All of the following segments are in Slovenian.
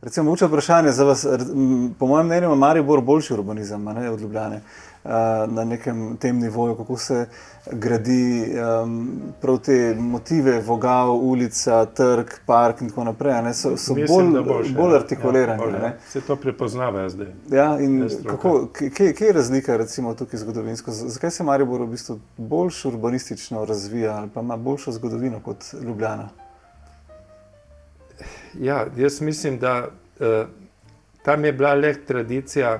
Recimo, muče vprašanje za vas, po mojem mnenju ima Maribor boljši urbanizem, ne, od Ljubljane, na nekem tem nivoju, kako se gradi prav te motive, vogal, ulica, trg, park in tako naprej, ne, so bolj artikulirani. Ja, se to prepoznavajo zdaj. Ja, in kje je razlika recimo tukaj zgodovinsko? Zakaj se Maribor v bistvu bolj urbanistično razvija ali pa ima boljšo zgodovino kot Ljubljana? Ja, jaz mislim, da tam je bila le tradicija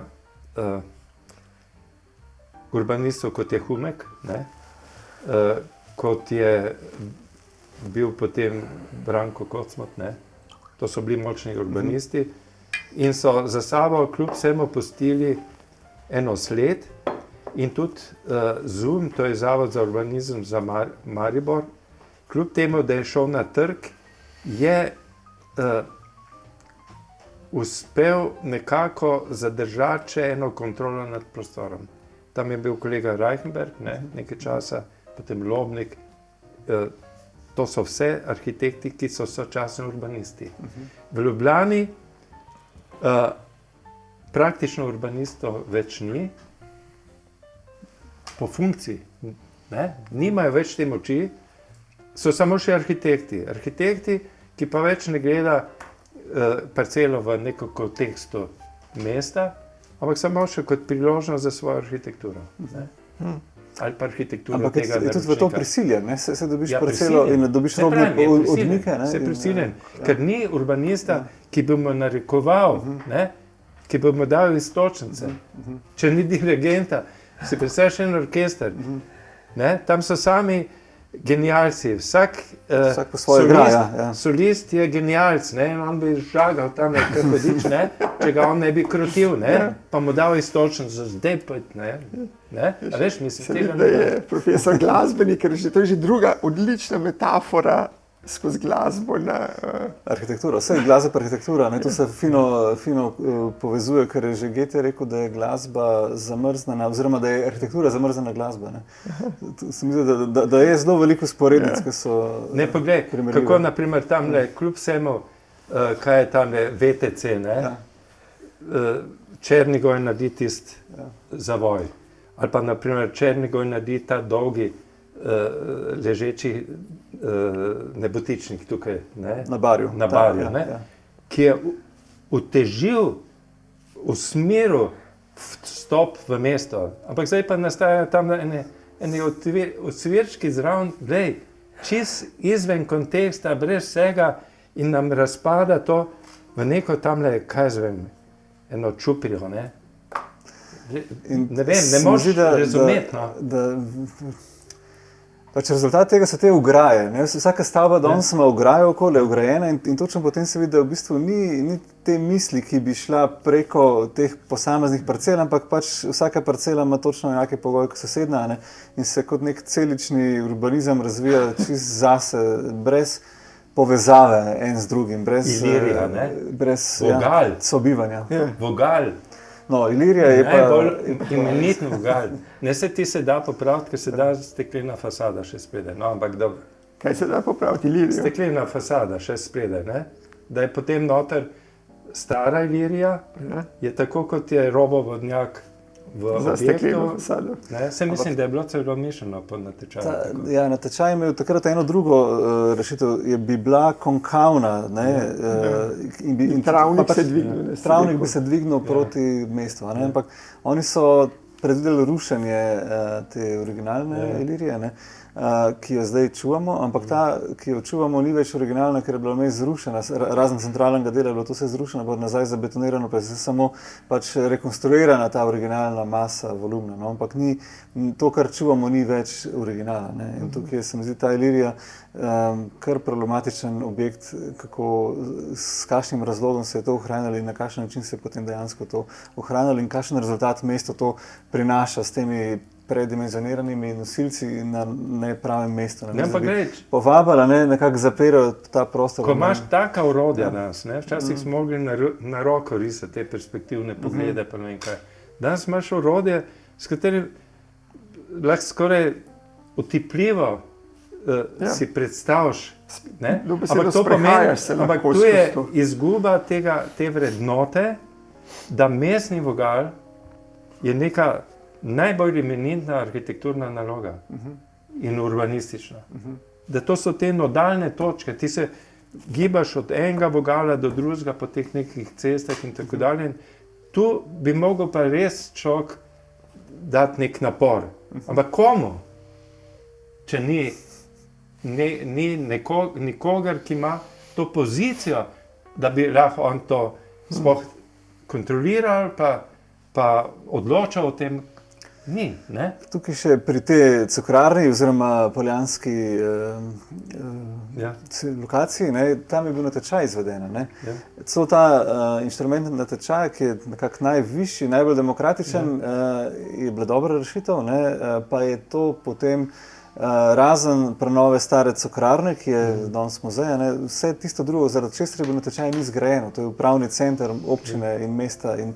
urbanistov, kot je Humek, ne? Kot je bil potem Branko Kocmat, ne? To so bili močni urbanisti in so za sabo kljub vsemu pustili eno sled in tudi ZUM, to je Zavod za urbanizem za Maribor, kljub temu, da je šel na trg, je uspel nekako zadržati še eno kontrolo nad prostorom. Tam je bil kolega Reichenberg, nekaj časa, potem Lobnik. To so vse arhitekti, ki so sočasni urbanisti. V Ljubljani praktično urbanistov več ni, po funkciji, ne? Nimajo več te moči, so samo še arhitekti. Arhitekti, ki pa več ne gleda parcelo v neko kontekstu mesta, ampak samo še kot priložnost za svojo arhitekturo. Ali pa arhitekturo ampak tega naročnika. Ampak je tudi v to prisiljen, ne? Se dobiš parcelo in dobiš robne odmike. Se prisiljen, ker ni urbanista, ki bi mu narekoval, ne? Ki bi mu dal iztočnice. Če ni dirigenta, si predstavljaš en orkester. Ne? Tam so sami genialci, vsak po svoje igra, solist je genialc, ne? On bi žagal tam nekaj hodič, ne? Če ga on ne bi krotil, ne? Pa mu dal istočnico, zdaj pa, ne? A veš, mislim, tega ne je profesor glasbenik, ker to je že druga odlična metafora skozi glasbo na arhitekturo. Vse je glasba pa arhitektura, ne? To se fino povezuje, ker je že Goethe rekel, da je glasba zamrznjena, oziroma da je arhitektura zamrznjena glasba. Ne? Se mi zdi, da je zelo veliko sporednic, ki so ne, poglej, kako naprimer tamle, kljub vsemu, kaj je tamle VTC, ne? Černigoj naredi tisti zavoj. Ali pa naprimer Černigoj naredi ta dolgi ležeči nebotičnik tukaj, ne? Na Barju, ne? Ki je utežil, usmeril vstop v mesto. Ampak zdaj pa nastajajo tam eni odsvirčki zraven, glej, čist izven konteksta, brez vsega in nam razpada to v neko tamle, kaj zvem, eno čuprijo, ne? Ne vem, ne možeš razumeti, no. Pač rezultat tega so te ograje. Ne? Vsaka stavba danes ima ograjo okoli, je ograjena in točno potem se vidi, da v bistvu ni te misli, ki bi šla preko teh posameznih parcel, ampak pač vsaka parcela ima točno enake pogoje kot sosednja, ne? In se kot nek celični urbanizem razvija čist zase, brez povezave en z drugim, brez Ilirija, ne? Brez sobivanja. Vogal. No, Ilirija je pa najbolj imenitni vogal. Ne se ti se da popraviti, ker se da steklena fasada še spredaj. No, ampak dobro. Kaj se da popraviti Ilirijo? Steklena fasada še spredaj, ne? Da je potem noter stara Ilirija, je tako kot je robovodnjak v za stekleno fasado. Se mislim, da je bilo celo mišljeno po natečaju. Ja, natečaj je imel takrat eno drugo rešitev, bi bila konkavna, ne? In travnik se dvignil. Travnik bi se dvignil proti mestu, ne? Ampak oni so predvideli rušenje te originalne Ilirije, ne? Ki jo zdaj čuvamo, ampak ta, ki jo čuvamo, ni več originalna, ker je bila vmes zrušena, razen centralnega dela je bilo to vse zrušeno, pa nazaj zabetonirano, pa je samo pač rekonstruirana ta originalna masa, volumna, no? Ampak to, kar čuvamo, ni več originala, ne? In tukaj se mi zdi ta Ilirija kar problematičen objekt, s kakšnim razlogom se je to ohranjalo in na kakšen način se je potem dejansko to ohranjalo in kakšen rezultat mesto to prinaša s temi predimenzioniranimi nosilci na nepravem mestu. Povabila, nekako zapirajo ta prostor. Ko imaš taka orodja danes, včasih smo mogli na roko risati te perspektivne poglede, pa ne vem kaj. Danes imaš orodje, s katerim lahko skoraj otipljivo si predstaviš Ne? Dobesedno Ampak to sprehajaš se ampak lahko tu je skozi to. izguba te vrednote, da mestni vogal je neka najbolj eminentna arhitekturna naloga in urbanistična. Da to so te nodalne točke, ti se gibaš od enega vogala do drugega po teh nekih cestah in tako dalje. In tu bi mogel pa res človek dati nek napor. Ampak komu? Če ni nikogar, ki ima to pozicijo, da bi lahko on to sploh kontroliral, pa odločal o tem, ni. Ne? Tukaj še pri tej cukrarni oziroma poljanski lokaciji, ne, tam je bil natečaj izveden. Celo ta inštrumentni natečaj, ki je nekako najvišji, najbolj demokratičen, je bila dobra rešitev, ne, pa je to potem razen prenove stare cukrarne, ki je danes muzej, vse tisto drugo, zaradi česar je bil natečaj ni zgrajeno. To je upravni center občine in mesta in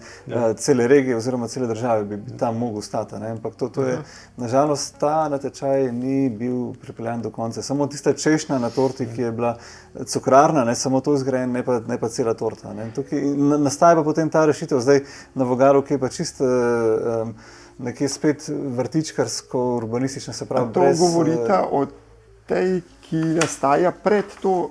cele regije oziroma cele države bi tam mogel stati. Ampak to je, nažalost, ta natečaj ni bil pripeljan do konca. Samo tista češnja na torti, ki je bila cukrarna, samo to izgrajen, ne pa cela torta. Tukaj nastaja pa potem ta rešitev zdaj na Vogalu, ki je pa čisto nekje spet vrtičkarsko-urbanistična, se pravi. To govorita o tej, ki nastaja pred to,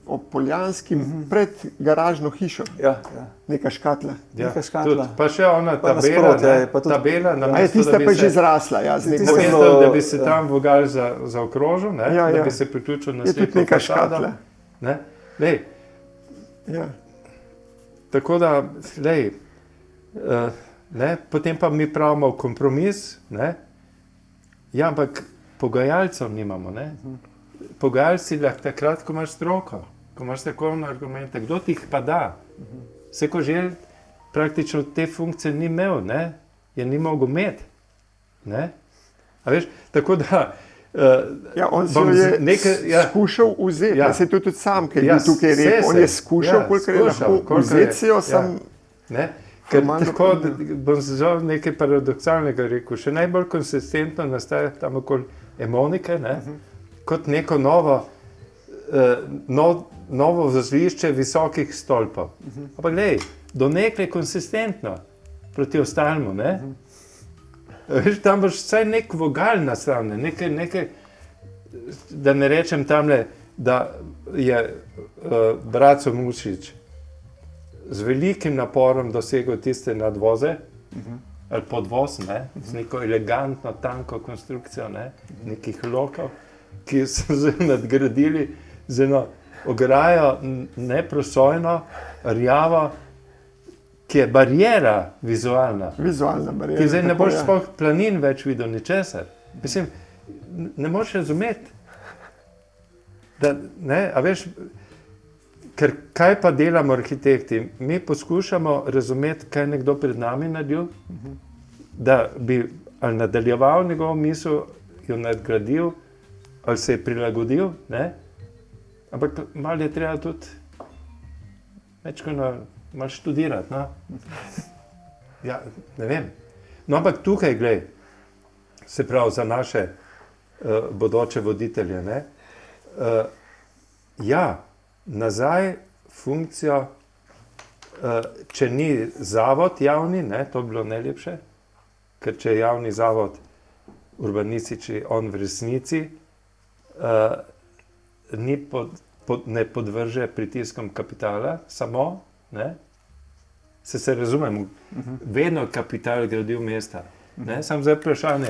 ob Poljanskim, pred garažno hišo. Ja. Neka škatla. Neka škatla. Pa še ona tabela, tabela namesto, tista pa je že zrasla. Namesto, da bi se tam vogal zaokrožil, da bi se priključil na slepo neka fasado. škatla. Lej. Tako da, lej, potem pa mi pravimo kompromis, ja, ampak pogajalcev nimamo. Pogajalci lahko takrat, ko imaš stroko, ko imaš strokovne argumente, kdo ti jih pa da? Vse, ko žel, praktično te funkcije ni imel, je ni mogel imeti. A veš, tako da... on se je skušal vzeti, se je tudi sam, ker je tukaj rekel, on je skušal, kolikor je lahko vzeti si jo, sam... Ker tako bom zelo nekaj paradoksalnega rekel, še najbolj konsistentno nastaja tam okoli Emonike, kot neko novo vzlišče visokih stolpov. Ampak glej, do nekaj konsistentno proti ostalmu, Veš, tam boš vsaj nek vogal nastavljen, nekaj, da ne rečem tamle, da je Braco Mušič z velikim naporom dosegel tiste nadvoze, ali podvoz, z neko elegantno, tanko konstrukcijo, nekih lokov, ki so se nadgradili z eno ograjo, neprosojno, rjavo, ki je barijera vizualna. Vizualna barijera. Ki zdaj ne boš sploh planin več videl ničesar. Mislim, ne moreš razumeti, da, a veš, ker kaj pa delamo arhitekti? Mi poskušamo razumeti, kaj je nekdo pred nami naredil, da bi ali nadaljeval njegovo misel, jo nadgradil, ali se je prilagodil, ampak malo je treba tudi malo študirati, Ja, ne vem. No, ampak tukaj, glej, se pravi za naše bodoče voditelje, nazaj funkcijo, če ni zavod javni, to bi bilo najlepše, ker če je javni zavod urbanistični, on v resnici ne podvrže pritiskom kapitala samo, se razumemo, vedno kapital gradi v mesta. Samo zdaj vprašanje,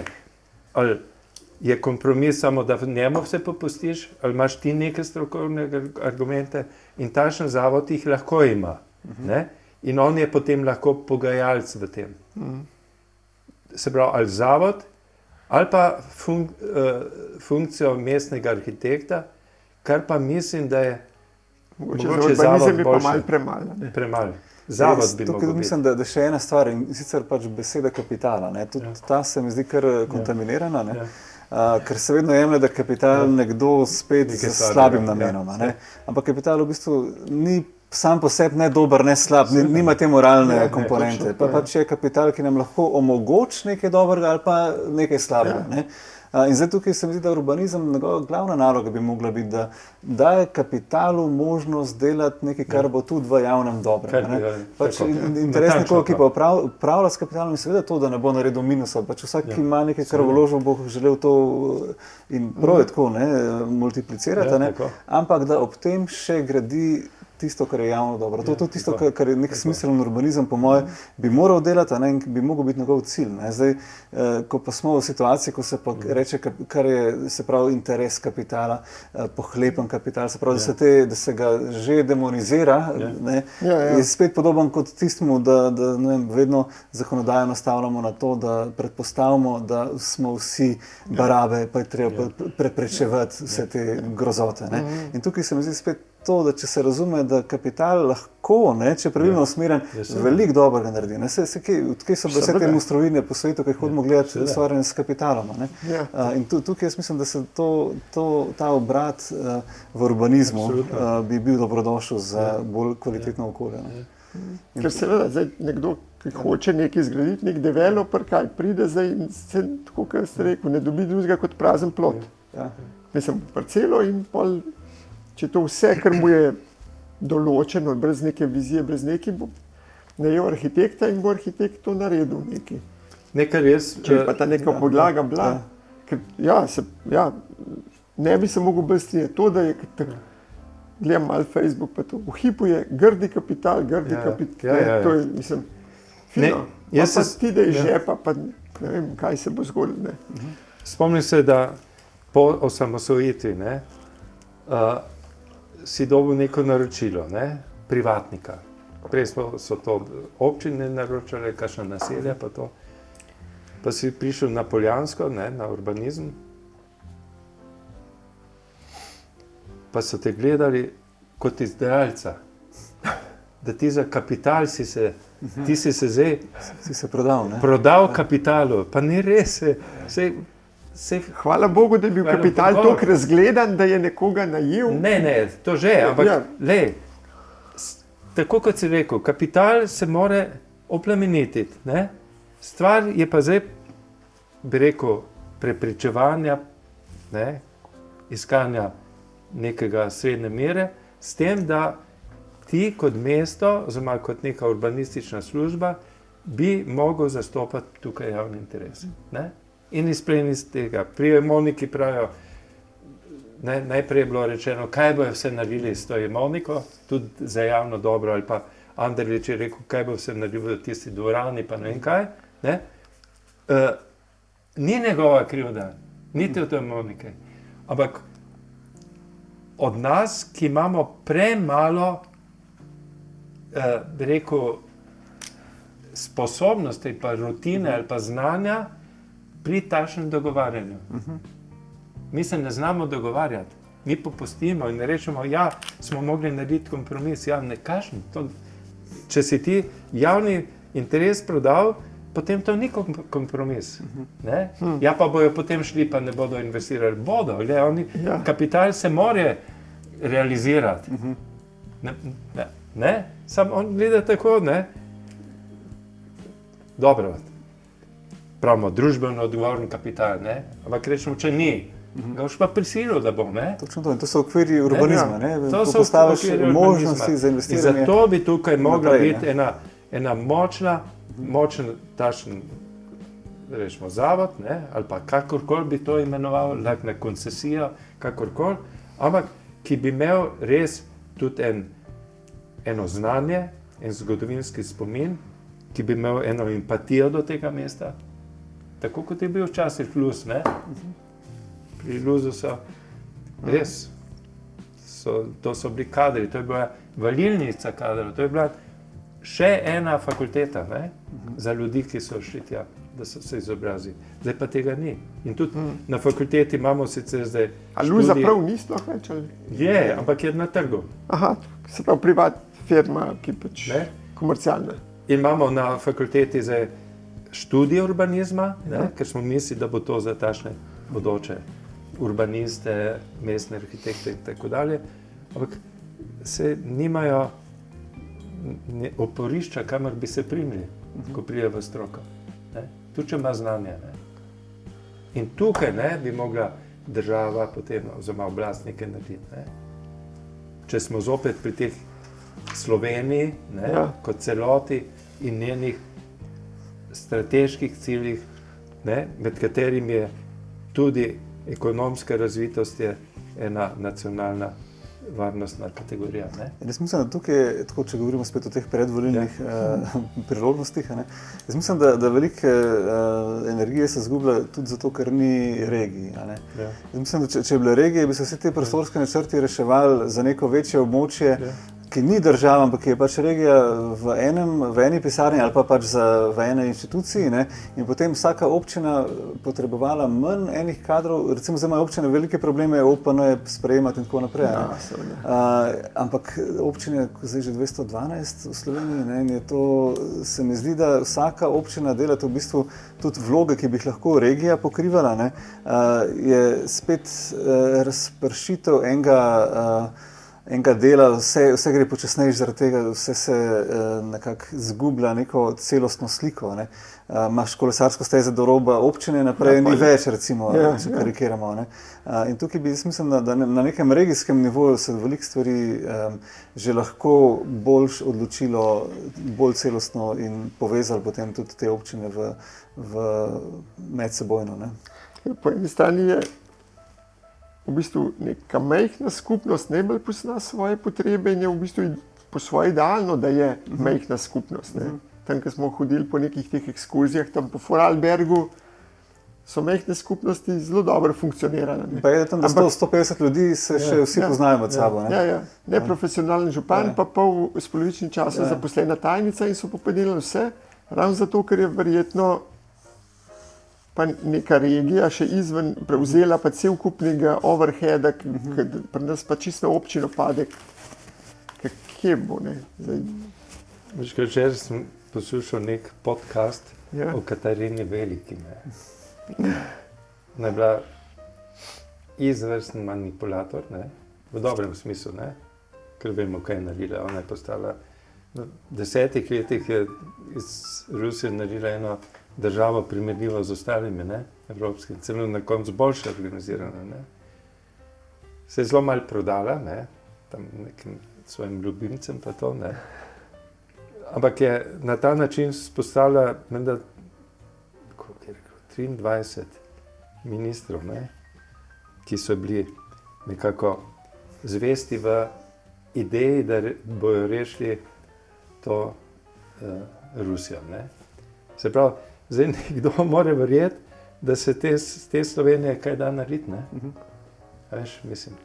ali je kompromis samo, da v njemu vse popustiš, ali imaš ti neke strokovne argumente in takšen zavod jih lahko ima. In on je potem lahko pogajalc v tem. Se pravi, ali zavod, ali pa funkcijo mestnega arhitekta, kar pa mislim, da je mogoče zavod boljše. Premalo. Zavod bi mogel biti. Mislim, da še ena stvar, in sicer pač beseda kapitala. Tudi ta se mi zdi kar kontaminirana, ker se vedno jemlje, da kapital nekdo spet s slabim namenom. Ampak kapital v bistvu ni sam po sebi ne dober, ne slab, nima te moralne komponente. Pa pač je kapital, ki nam lahko omogoči nekaj dobrega ali pa nekaj slabega. Ne? In zdaj tukaj se mi zdi, da urbanizem, njegova glavna naloga bi mogla biti, da daje kapitalu možnost delati nekaj, kar bo tudi v javnem dobrem. Pač interes nekoga, ki pa upravlja s kapitalom, je seveda to, da ne bo naredil minusa. Pač vsak, ki ima nekaj, kar vložil, bo želel to in prav je tako, multiplicirati, ampak da ob tem še gradi tisto, kar je javno dobro. To je tudi tisto, kar je nek smiseln urbanizem, po moje, bi moral delati, in bi mogel biti njegov cilj. Zdaj, ko pa smo v situaciji, ko se pa reče, kar je, se pravi, interes kapitala, pohlepen kapital, se pravi, da se ga že demonizira, je spet podoben kot tistemu, da vedno zakonodajo nastavljamo na to, da predpostavimo, da smo vsi barabe, pa je treba preprečevati vse te grozote. In tukaj se mi zdi spet to, da če se razume, da kapital lahko, če je pravilno usmerjen, veliko dobrega naredi. Odkaj so vse te mostrovine po svetu, ki jih hodimo gledati, ustvarjene s kapitalom. In tukaj jaz mislim, da se ta obrat v urbanizmu bi bil dobrodošel za bolj kvalitetno okolje. Ker seveda, zdaj nekdo, ki hoče nekaj zgraditi, nek developer, kaj pride zdaj in se, tako kot ste rekel, ne dobi drugega kot prazen plot. Mislim, parcelo in pol. Če to vse, kar mu je določeno, brez neke vizije, brez nekaj, bo najel arhitekta in bo arhitekt to naredil nekaj. Nekaj res. Če pa ta neka podlaga bila, ker ne bi se mogel bolj strinjati. To, da je, gledam malo Facebook, pa to, v hipu je grdi kapital, to je, mislim, fino. Pa ti, da je žepa, pa ne vem, kaj se bo zgodilo. Spomnim se, da po osamosvojitvi, si dobil neko naročilo, privatnika. Prej so to občine naročale, kakšna naselja pa to. Pa si prišel na Poljansko, na urbanizem. Pa so te gledali kot izdajalca. Da ti za kapital ti si se zdaj prodal kapitalu. Pa ni res. Hvala Bogu, da je bil kapital toliko razgledan, da je nekoga najel. Ne, to že, ampak tako kot si rekel, kapital se more oplemenititi. Stvar je pa zdaj, bi rekel, prepričevanja, iskanja nekega srednje mere, s tem, da ti kot mesto, oziroma kot neka urbanistična služba, bi mogel zastopati tukaj javni interes. In izplen iz tega. Pri Emoniki pravijo, najprej je bilo rečeno, kaj bojo vse naredili s to Emoniko, tudi za javno dobro, ali pa Anderlič je rekel, kaj bo vse naredili v tisti dvorani, pa ne vem kaj. Ni njegova krivda, niti od Emonike. Ampak od nas, ki imamo premalo, bi rekel, sposobnosti, pa rutine ali pa znanja, pri takšnem dogovarjanju. Mi se ne znamo dogovarjati. Mi popustimo in rečemo, smo mogli narediti kompromis. Ne kažem. Če si ti javni interes prodal, potem to ni kompromis. Pa bojo potem šli, pa ne bodo investirali. Bodo. Kapital se more realizirati. Samo on gleda tako, Dobro. Pravimo, družbeno odgovoren kapital, ampak rečemo, če ni, ga boš pa prisilil, da bo, Točno to, in to so okviri urbanizma, To postaviš možnosti za investiranje. In zato bi tukaj mogla biti ena močen takšen, rečemo, zavod, ali pa kakorkoli bi to imenoval, na koncesijo, kakorkoli, ampak ki bi imel res tudi eno znanje, en zgodovinski spomin, ki bi imel eno empatijo do tega mesta. Tako kot je bil včasih Luz, Pri Luzu so res, to so bili kadri, to je bila valilnica kadrov, to je bila še ena fakulteta, za ljudi, ki so šli tja, da so se izobrazili. Zdaj pa tega ni. In tudi na fakulteti imamo sicer zdaj študij. A Luza prav ni sploh več? Je, ampak je na trgu. Aha, se pravi privat firma, ki pač komercialna. In imamo na fakulteti zdaj študij urbanizma, ker smo mislili, da bo to za takšne bodoče urbaniste, mestne arhitekte in tako dalje, ampak se nimajo oporišča, kamor bi se primili, ko pride v stroko. Tu, če ima znanje. Ne? In tukaj bi mogla država potem, oziroma oblast nekaj narediti. Ne? Če smo zopet pri teh Sloveniji, kot celoti in njenih strateških ciljih, med katerimi je tudi ekonomska razvitost je ena nacionalna varnostna kategorija. Jaz mislim, da tukaj, tako, če govorimo spet o teh predvolilnih priložnostih, jaz mislim, da velike energije se zgublja tudi zato, ker ni regij. Jaz mislim, da če bi bile regije, bi se vse te prostorske načrti reševali za neko večje območje, ki ni država, ampak ki je pač regija v eni pisarni ali pa pač v eni inštituciji, in potem vsaka občina potrebovala manj enih kadrov, recimo zdaj imajo občine velike probleme, OPN sprejemati in tako naprej. Ampak občine, zdaj že 212 v Sloveniji, in je to, se mi zdi, da vsaka občina dela to v bistvu tudi vloge, ki bi jih lahko regija pokrivala, je spet razpršitev enega dela, vse gre počasneje zaradi tega, vse se nekako zgublja neko celostno sliko. Imaš kolesarsko stezo do roba občine naprej, ni več, recimo, če karikiramo. In tukaj bi, jaz mislim, da na nekem regijskem nivoju se veliko stvari že lahko bolj odločilo, bolj celostno in povezali potem tudi te občine v medsebojno. Po eni strani je v bistvu neka majhna skupnost najbolj pozna svoje potrebe in je v bistvu po svoje idealno, da je majhna skupnost. Tam, ko smo hodili po nekih teh ekskurzijah, tam po Vorarlbergu, so majhne skupnosti zelo dobro funkcionirale. Pa je tam, da 150 ljudi se še vsi poznajo med sabo. Neprofesionalni župan, pa s polovičnim časom zaposlena tajnica in so podelili vse, ravno zato, ker je verjetno pa neka regija še izven prevzela pa cel kup nekega overheada, pri nas pa čisto občino pade. Kje bo, Včeraj sem poslušal nek podcast o Katarini Veliki. Ona je bila izvrsten manipulator, v dobrem smislu, ker vemo, kaj je naredila. Ona je postala, v 10 letih je iz Rusije naredila eno državo primerljivo z ostalimi, evropskimi, celo na koncu boljše organizirana. Se je zelo malo prodala, tam nekim svojim ljubimcem pa to, ampak je na ta način spostavila, menda, 23 ministrov, ki so bili nekako zvesti v ideji, da bojo rešili to Rusijo. Se pravi, zdaj nekdo mora verjeti, da se te Slovenije kaj da narediti. Veš, mislim,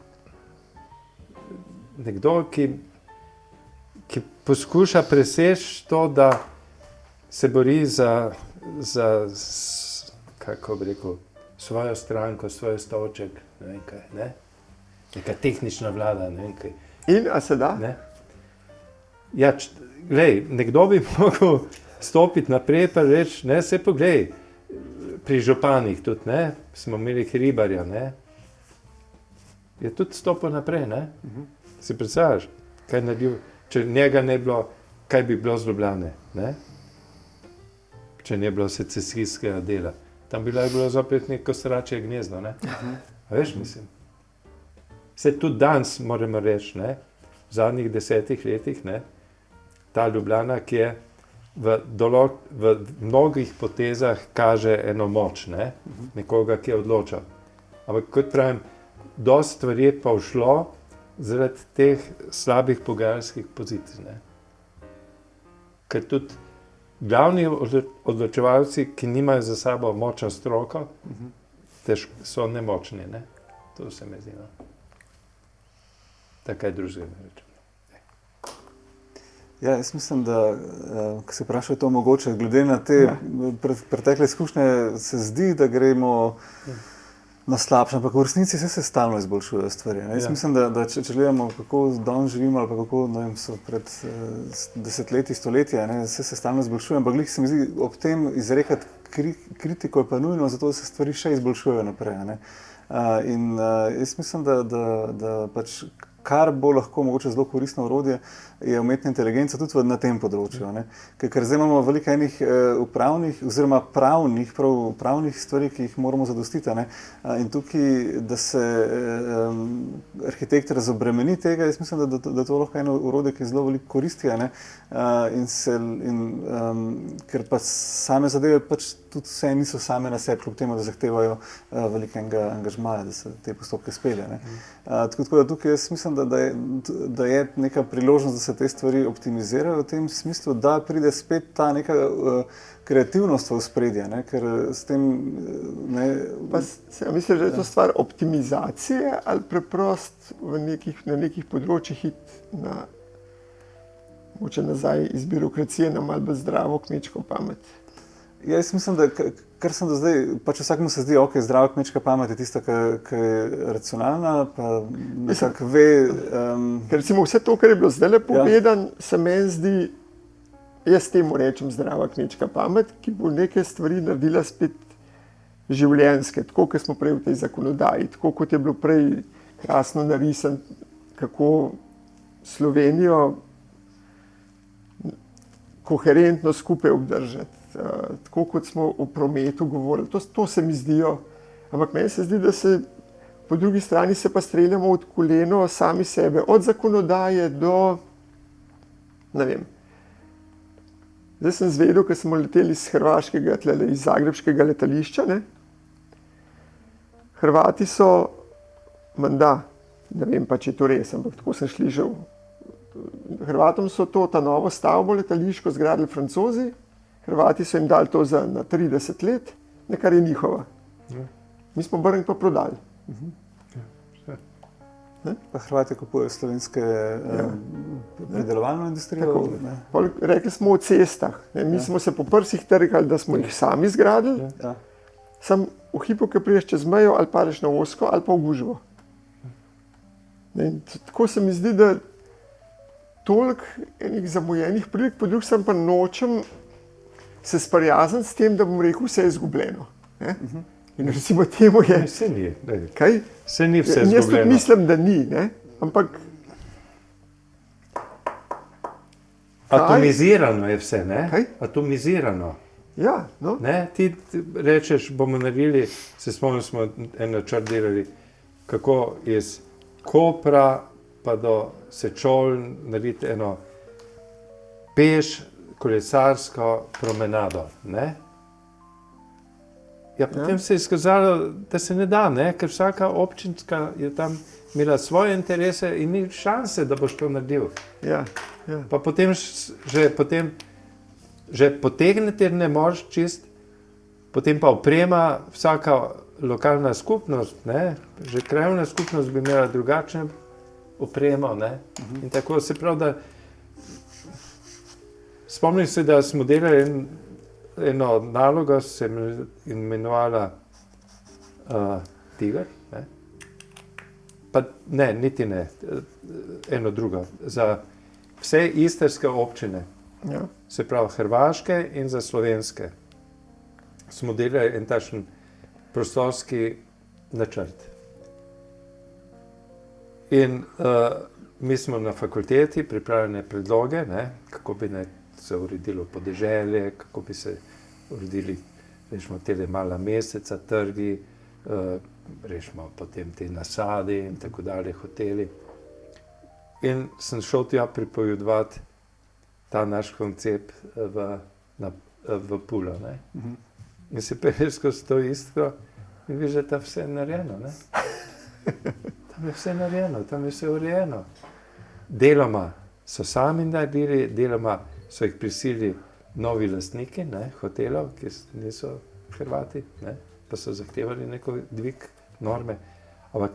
nekdo, ki poskuša preseči to, da se bori za kako bi rekel, svojo stranko, svoj stolček, ne vem kaj, neka tehnična vlada, ne vem kaj. In, a se da? Ja, glej, nekdo bi mogel stopiti naprej pa reči, se poglej, pri županih tudi, smo imeli Hribarja, je tudi stopil naprej, Si predstavljaš, kaj naredil, če njega ne bilo, kaj bi bilo z Ljubljane, če ne bilo secesijskega dela. Tam bi bilo zopet neko sračje gnezdo, A veš, mislim. Vse tudi danes moramo reči, v zadnjih 10 letih, ta Ljubljana, ki je v mnogih potezah kaže eno moč, nekoga, ki je odločal. Ampak kot pravim, dosti stvari je pa ušlo zaradi teh slabih pogajalskih pozicij. Ker tudi glavni odločevalci, ki nimajo za sabo močno stroko, so nemočni. To se mi zdi. Tako je drugega ne rečem. Ja, jaz mislim, da, ko se vprašajo to mogoče, glede na te pretekle izkušnje, se zdi, da gremo na slabše, ampak v resnici se stalno izboljšujejo stvari. Jaz mislim, da če gledamo, kako danes živimo, ali pa kako so pred desetletji, stoletja, se stalno izboljšuje, ampak se mi zdi, ob tem izrekati kritiko je pa nujno, zato se stvari še izboljšujejo naprej. In jaz mislim, da pač kar bo lahko mogoče zelo koristno orodje je umetna inteligenca tudi na tem področju. Ker zdaj imamo veliko enih upravnih oziroma pravnih stvari, ki jih moramo zadostiti. In tukaj, da se arhitekt razobremeni tega, jaz mislim, da to lahko eno orodje, ki zelo veliko koristi. Ker pa same zadeve pač tudi vse niso same na sebi, kljub temu, da zahtevajo velikega angažmaja, da se te postopke spelje. Tako da tukaj jaz mislim, da je neka priložnost, da se te stvari optimizirajo v tem smislu, da pride spet ta neka kreativnost v ospredje, ker s tem... Mislim, da je to stvar optimizacije ali preprost na nekih področjih iti nazaj iz birokracije na malo bolj zdravo kmečko pamet. Jaz mislim, da kar sem do zdaj, pač vsakmu se zdi, ok, zdrava kmečka pamet je tista, ki je racionalna, pa nekako ve... Ker recimo vse to, kar je bilo zdaj povedano, se meni zdi, jaz temu rečem zdrava kmečka pamet, ki bo neke stvari naredila spet življenjske, tako kot smo prej v tej zakonodaji, tako kot je bilo prej krasno narisan, kako Slovenijo koherentno skupaj obdržati. Tako kot smo o prometu govorili, to se mi zdijo, ampak meni se zdi, da se po drugi strani se pa streljamo od koleno sami sebe, od zakonodaje do, ne vem, zdaj sem zvedel, ker smo leteli iz hrvaškega, iz zagrebškega letališča, Hrvati so, menda, ne vem pa, če je to res, ampak tako sem slišal, Hrvatom so ta novo stavbo letališko zgradili Francozi, Hrvati so jim dali to na 30 let, nekar je njihova. Mi smo Brnik pa prodali. Pa Hrvati kupujejo slovenske predelovalno industrijo. Rekli smo o cestah. Mi smo se po prsih trgali, da smo jih sami zgradili. Sam v hipu, ki priješ čez mejo, ali padeš na Osko, ali pa v gužvo. Tako se mi zdi, da toliko enih zamujenih prilik, po drugi strani pa nočem se sprijazniti s tem, da bom rekel, vse je izgubljeno. In recimo temu je... Vse ni. Kaj? Vse ni vse izgubljeno. Jaz tudi mislim, da ni, ampak... Atomizirano je vse, ne? Kaj? Atomizirano. Ja, no. Ti rečeš, bomo naredili, se spomnim, smo en načrt delali, kako iz Kopra pa do Sečovl narediti eno peš, kolesarsko promenado, Ja, potem se je izkazalo, da se ne da, ker vsaka občinska je tam imela svoje interese in ni šanse, da boš to naredil. Ja. Pa potem že potegnete ne moreš čist, potem pa oprema vsaka lokalna skupnost, že krajevna skupnost bi imela drugačne opremo, In tako se pravi, da spomnim se, da smo delali eno nalogo, se je imenovala Tiger, pa ne, niti ne, eno drugo, za vse istrske občine, se pravi hrvaške in za slovenske, smo delali en takšen prostorski načrt. In mi smo na fakulteti pripravljene predloge, kako bi se uredilo podeželje, kako bi se uredili, rečemo, tele mala meseca, trgi, rečemo, potem te nasadi in tako dalje, hoteli. In sem šel tja pripovedovati ta naš koncept v Pulo, In se pelje skozi to Istro in vidiš, da je tam vse narejeno, Tam je vse narejeno, tam je vse urejeno. Deloma so sami naredili, deloma so jih prisilili novi lastniki, hotelov, ki niso Hrvati, pa so zahtevali neko dvig norme. Ampak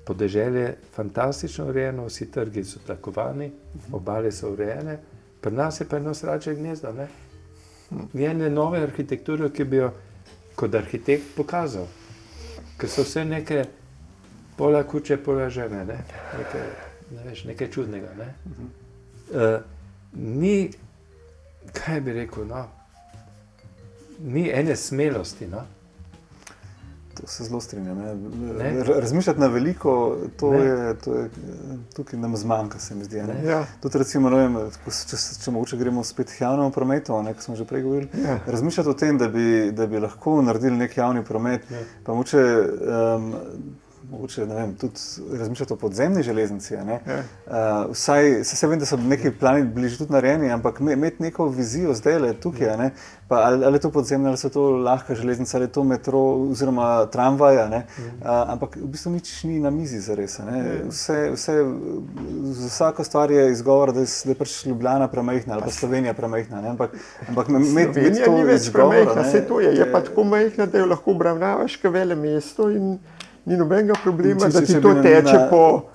podeželje je fantastično urejeno, vsi trgi so tlakovani, obale so urejene, pri nas je pa eno sračje gnezdo, Ni ene nove arhitekture, ki bi jo kot arhitekt pokazal, ker so vse neke pola kuće, pola žene, nekaj čudnega, Ni, kaj bi rekel, ni ene smelosti, To se zelo strinjam. Razmišljati na veliko, to je tukaj nam zmanjka, se mi zdi. Tudi recimo, ne vem, če mogoče gremo spet k javnemu prometu, ko smo že prej govorili, razmišljati o tem, da bi lahko naredili nek javni promet, pa mogoče, ne vem, tudi razmišljati o podzemni železnici. Vsaj, se vem, da so neki plani bili že tudi narejeni, ampak imeti neko vizijo zdaj tukaj, pa ali je to podzemna, ali so to lahka železnica, ali je to metro oziroma tramvaj, ampak v bistvu nič ni na mizi zares. Vsaka stvar je izgovor, da je pač Ljubljana premajhna ali pa Slovenija premajhna. Ampak Slovenija ni več premajhna, saj to je pa tako majhna, da jo lahko obravnavaš kot velemesto in ni nobenega problema, da ti to teče po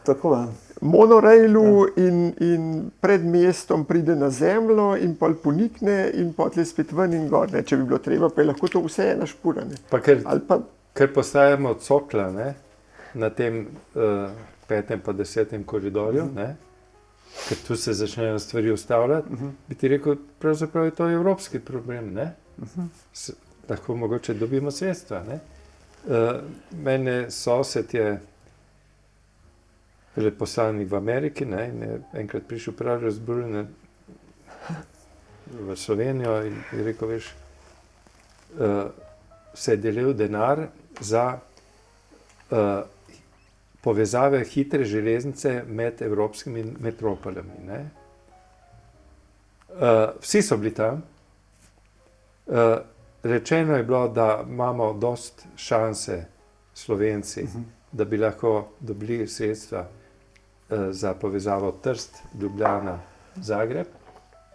monorailu in pred mestom pride na zemljo in pol ponikne in potlej spet ven in gor. Če bi bilo treba, pa je lahko to vse ena špura. Ker postajamo cokla na tem 5. pa 10. koridorju, ker tu se začnejo stvari ustavljati, bi ti rekel, pravzaprav je to evropski problem. Lahko mogoče dobimo sredstva. Mene sosed je veleposlanik v Ameriki in je enkrat prišel prav razburjen v Slovenijo in je rekel, veš, se je delil denar za povezave hitre železnice med evropskimi metropolami. Vsi so bili tam. Rečeno je bilo, da imamo dost šanse Slovenci, da bi lahko dobili sredstva za povezavo Trst, Ljubljana, Zagreb,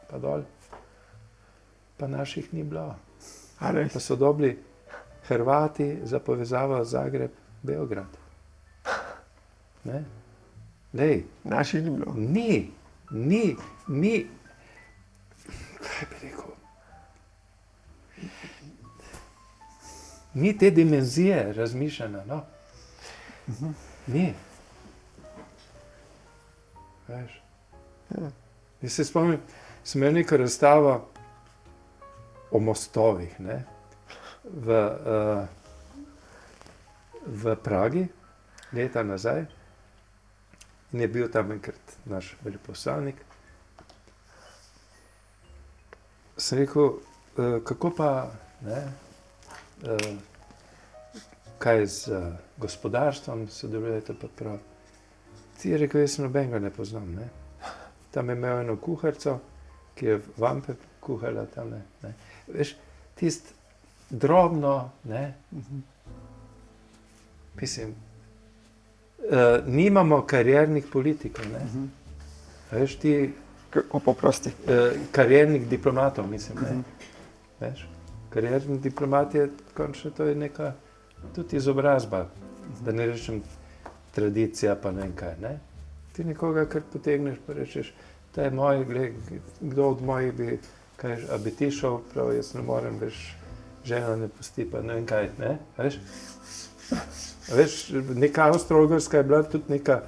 pa dol. Pa naših ni bilo. Pa so dobili Hrvati za povezavo Zagreb, Beograd. Naših ni bilo. Ni. Kaj bi rekel? Ni te dimenzije razmišljanja, Ni. Veš? Jaz se spomnim, sem imel neko razstavo o mostovih, v Pragi, leta nazaj, in je bil tam enkrat naš veleposlanik. Sem rekel, kako pa, kaj z gospodarstvom sodelujete pa prav. Ti je rekel, jaz nobenega ne poznam. Tam je imel eno kuharico, ki je vampe kuhala tam. Veš, tist drobno, mislim, nimamo kariernih politikov, Veš, ti kariernih diplomatov, mislim, Veš, karierni diplomat je, končno to je neka tudi izobrazba, da ne rečem tradicija pa ne vem kaj, Ti nekoga kar potegneš pa rečeš, ta je moj, kdo od mojih bi, a bi ti šel, prav jaz ne morem, veš, žena ne pusti pa ne vem kaj, Veš? Veš, neka Avstro-Ogrska je bila tudi neka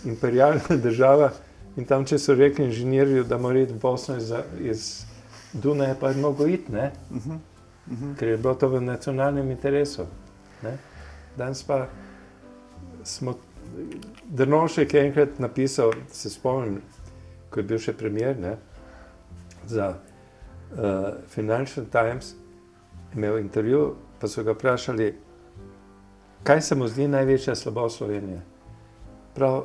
imperialna država in tam, če so rekli inženirju, da mora iti v Bosno iz Dunaja, pa je mogo iti, ker je bilo to v nacionalnem interesu. Danes pa smo, Drnovšek je enkrat napisal, se spomnim, ko je bil še premier, za Financial Times, imel intervju, pa so ga vprašali, kaj se mu zdi največja slabost Slovenije. Prav,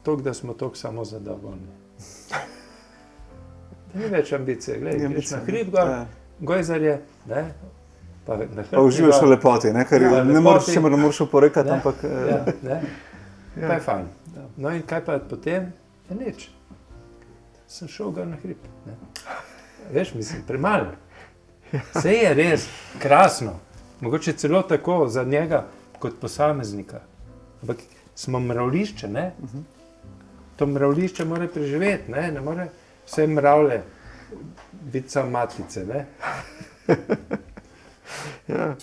toliko, da smo toliko samo zadovoljni. Ni več ambicije, gledaj, greš na hrib gor, gojzarje, pa uživaš v lepoti, ker ne moreš oporekati, ampak... Pa je fajn. No in kaj pa potem? Nič. Sem šel gor na hrib. Veš, mislim, premalo. Vse je res krasno. Mogoče celo tako za njega kot posameznika. Ampak smo mravlišče, To mravlišče mora preživeti, ne more vse mravlje biti samo matice, Ja.